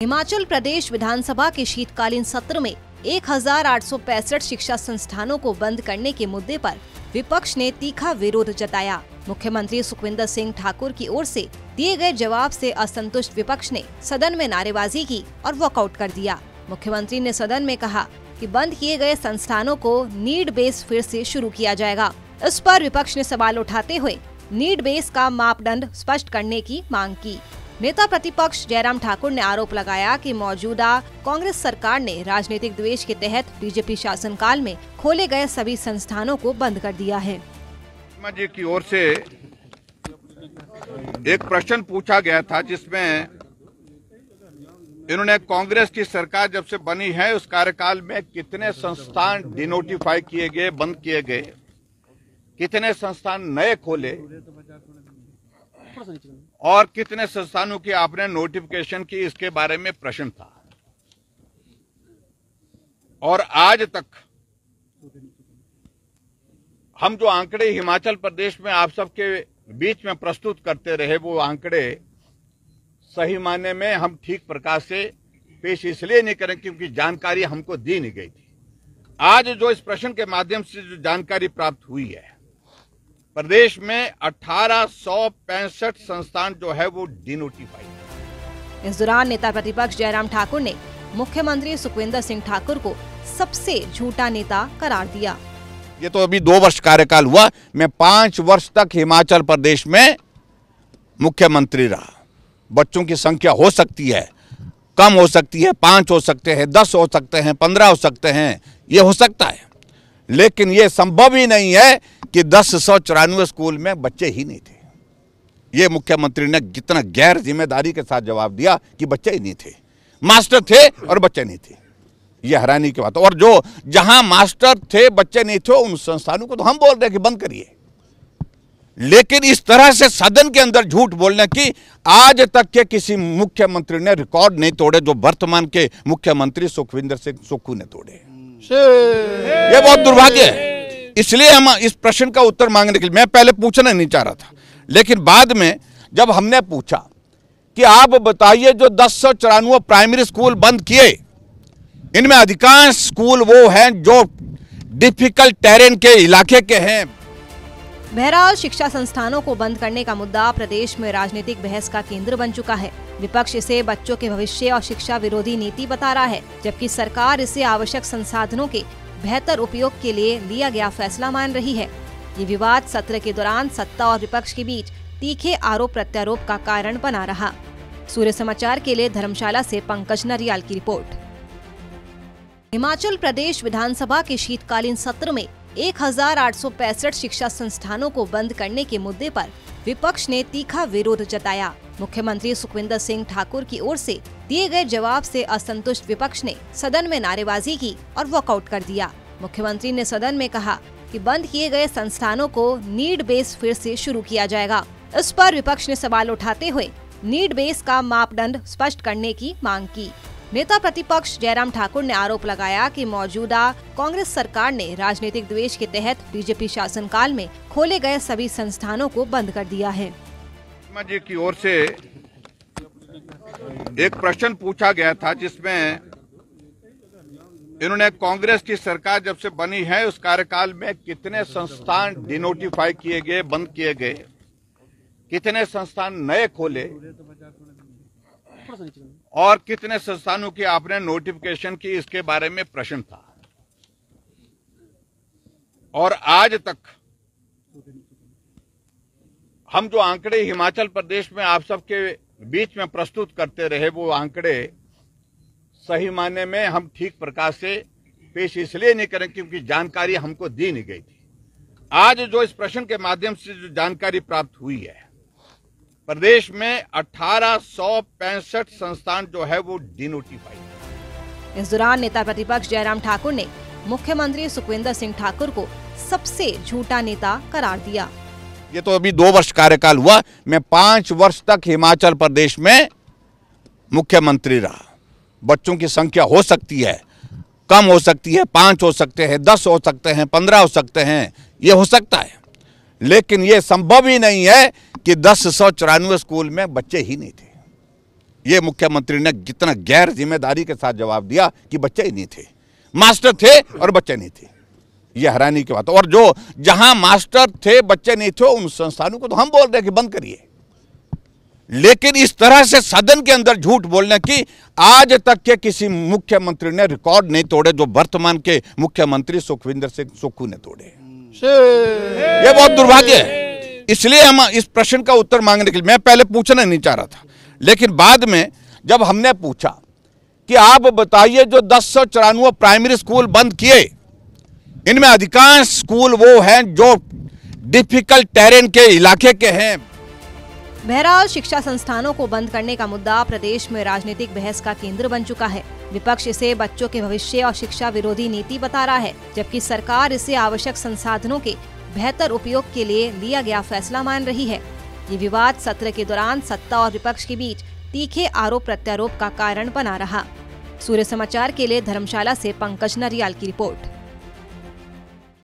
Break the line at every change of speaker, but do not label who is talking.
हिमाचल प्रदेश विधानसभा के शीतकालीन सत्र में 1865 शिक्षा संस्थानों को बंद करने के मुद्दे पर विपक्ष ने तीखा विरोध जताया। मुख्यमंत्री सुखविंदर सिंह ठाकुर की ओर से दिए गए जवाब से असंतुष्ट विपक्ष ने सदन में नारेबाजी की और वॉकआउट कर दिया। मुख्यमंत्री ने सदन में कहा कि बंद किए गए संस्थानों को नीड बेस फिर से शुरू किया जाएगा। इस पर विपक्ष ने सवाल उठाते हुए नीड बेस का मापदंड स्पष्ट करने की मांग की। नेता प्रतिपक्ष जयराम ठाकुर ने आरोप लगाया कि मौजूदा कांग्रेस सरकार ने राजनीतिक द्वेष के तहत बीजेपी शासनकाल में खोले गए सभी संस्थानों को बंद कर दिया है।
जी की ओर से एक प्रश्न पूछा गया था जिसमें इन्होंने कांग्रेस की सरकार जब से बनी है उस कार्यकाल में कितने संस्थान डिनोटिफाई किए गए, बंद किए गए, कितने संस्थान नए खोले और कितने संस्थानों की आपने नोटिफिकेशन की, इसके बारे में प्रश्न था। और आज तक हम जो आंकड़े हिमाचल प्रदेश में आप सबके बीच में प्रस्तुत करते रहे वो आंकड़े सही मायने में हम ठीक प्रकार से पेश इसलिए नहीं करें क्योंकि जानकारी हमको दी नहीं गई थी। आज जो इस प्रश्न के माध्यम से जो जानकारी प्राप्त हुई है, प्रदेश में 1865 संस्थान जो है वो डिनोटिफाई।
इस दौरान नेता प्रतिपक्ष जयराम ठाकुर ने मुख्यमंत्री सुखविंदर सिंह ठाकुर को सबसे झूठा नेता करार दिया।
ये तो अभी 2 वर्ष कार्यकाल हुआ, मैं 5 वर्ष तक हिमाचल प्रदेश में मुख्यमंत्री रहा। बच्चों की संख्या हो सकती है, कम हो सकती है, 5 हो सकते हैं, 10 हो सकते हैं, 15 हो सकते हैं, ये हो सकता है, लेकिन ये संभव ही नहीं है कि 1094 स्कूल में बच्चे ही नहीं थे। ये मुख्यमंत्री ने कितना गैर जिम्मेदारी के साथ जवाब दिया कि बच्चे ही नहीं थे, मास्टर थे और बच्चे नहीं थे। ये हैरानी की बात है। और जो जहां मास्टर थे बच्चे नहीं थे उन संस्थानों को तो हम बोल रहे हैं कि बंद करिए, लेकिन इस तरह से सदन के अंदर झूठ बोलने की आज तक के किसी मुख्यमंत्री ने रिकॉर्ड नहीं तोड़े जो वर्तमान के मुख्यमंत्री सुखविंदर सिंह सुक्खू ने तोड़े। ये बहुत दुर्भाग्य है। इसलिए हम इस प्रश्न का उत्तर मांगने के लिए, मैं पहले पूछना नहीं चाह रहा था, लेकिन बाद में जब हमने पूछा कि आप बताइए जो 1094 प्राइमरी स्कूल बंद किए, इनमें अधिकांश स्कूल वो हैं जो डिफिकल्ट टेरेन के इलाके के हैं।
बहरहाल शिक्षा संस्थानों को बंद करने का मुद्दा प्रदेश में राजनीतिक बहस का केंद्र बन चुका है। विपक्ष इसे बच्चों के भविष्य और शिक्षा विरोधी नीति बता रहा है, जबकि सरकार इसे आवश्यक संसाधनों के बेहतर उपयोग के लिए लिया गया फैसला मान रही है। ये विवाद सत्र के दौरान सत्ता और विपक्ष के बीच तीखे आरोप प्रत्यारोप का कारण बना रहा। सूर्य समाचार के लिए धर्मशाला से पंकज नरियाल की रिपोर्ट। हिमाचल प्रदेश विधानसभा के शीतकालीन सत्र में 1865 शिक्षा संस्थानों को बंद करने के मुद्दे पर विपक्ष ने तीखा विरोध जताया। मुख्यमंत्री सुखविंदर सिंह ठाकुर की ओर से दिए गए जवाब से असंतुष्ट विपक्ष ने सदन में नारेबाजी की और वॉकआउट कर दिया। मुख्यमंत्री ने सदन में कहा कि बंद किए गए संस्थानों को नीड बेस फिर से शुरू किया जाएगा। इस पर विपक्ष ने सवाल उठाते हुए नीड बेस का मापदंड स्पष्ट करने की मांग की। नेता प्रतिपक्ष जयराम ठाकुर ने आरोप लगाया कि मौजूदा कांग्रेस सरकार ने राजनीतिक द्वेष के तहत बीजेपी शासनकाल में खोले गए सभी संस्थानों को बंद कर दिया है।
जी की ओर से एक प्रश्न पूछा गया था जिसमें इन्होंने कांग्रेस की सरकार जब से बनी है उस कार्यकाल में कितने संस्थान डिनोटिफाई किए गए, बंद किए गए, कितने संस्थान नए खोले और कितने संस्थानों की आपने नोटिफिकेशन की, इसके बारे में प्रश्न था। और आज तक हम जो आंकड़े हिमाचल प्रदेश में आप सबके बीच में प्रस्तुत करते रहे वो आंकड़े सही मायने में हम ठीक प्रकार से पेश इसलिए नहीं करें क्योंकि जानकारी हमको दी नहीं गई थी। आज जो इस प्रश्न के माध्यम से जो जानकारी प्राप्त हुई है, प्रदेश में 1865 संस्थान जो है वो डिनोटिफाई।
इस दौरान नेता प्रतिपक्ष जयराम ठाकुर ने मुख्यमंत्री सुखविंदर सिंह ठाकुर को सबसे झूठा नेता करार दिया।
ये तो अभी 2 वर्ष कार्यकाल हुआ, मैं 5 वर्ष तक हिमाचल प्रदेश में मुख्यमंत्री रहा। बच्चों की संख्या हो सकती है, कम हो सकती है, 5 हो सकते हैं, 10 हो सकते हैं, 15 हो सकते हैं, ये हो सकता है, लेकिन ये संभव ही नहीं है कि 1094 स्कूल में बच्चे ही नहीं थे। ये मुख्यमंत्री ने कितना गैर जिम्मेदारी के साथ जवाब दिया कि बच्चे ही नहीं थे, मास्टर थे और बच्चे नहीं थे। ये हैरानी की बात है। और जो जहां मास्टर थे बच्चे नहीं थे उन संस्थानों को तो हम बोल रहे हैं कि बंद करिए, लेकिन इस तरह से सदन के अंदर झूठ बोलने की आज तक के किसी मुख्यमंत्री ने रिकॉर्ड नहीं तोड़े जो वर्तमान के मुख्यमंत्री सुखविंदर सिंह सुक्खू ने तोड़े। ये बहुत दुर्भाग्य है। इसलिए हम इस प्रश्न का उत्तर मांगने के लिए, मैं पहले पूछना नहीं चाह रहा था, लेकिन बाद में जब हमने पूछा कि आप बताइए जो 1094 प्राइमरी स्कूल बंद किए, इनमें अधिकांश स्कूल वो हैं जो डिफिकल्ट टेरेन के इलाके के हैं।
बहरहाल शिक्षा संस्थानों को बंद करने का मुद्दा प्रदेश में राजनीतिक बहस का केंद्र बन चुका है। विपक्ष इसे बच्चों के भविष्य और शिक्षा विरोधी नीति बता रहा है, जबकि सरकार इसे आवश्यक संसाधनों के बेहतर उपयोग के लिए लिया गया फैसला मान रही है। ये विवाद सत्र के दौरान सत्ता और विपक्ष के बीच तीखे आरोप प्रत्यारोप का कारण बना रहा। सूर्य समाचार के लिए धर्मशाला से पंकज नरियाल की रिपोर्ट।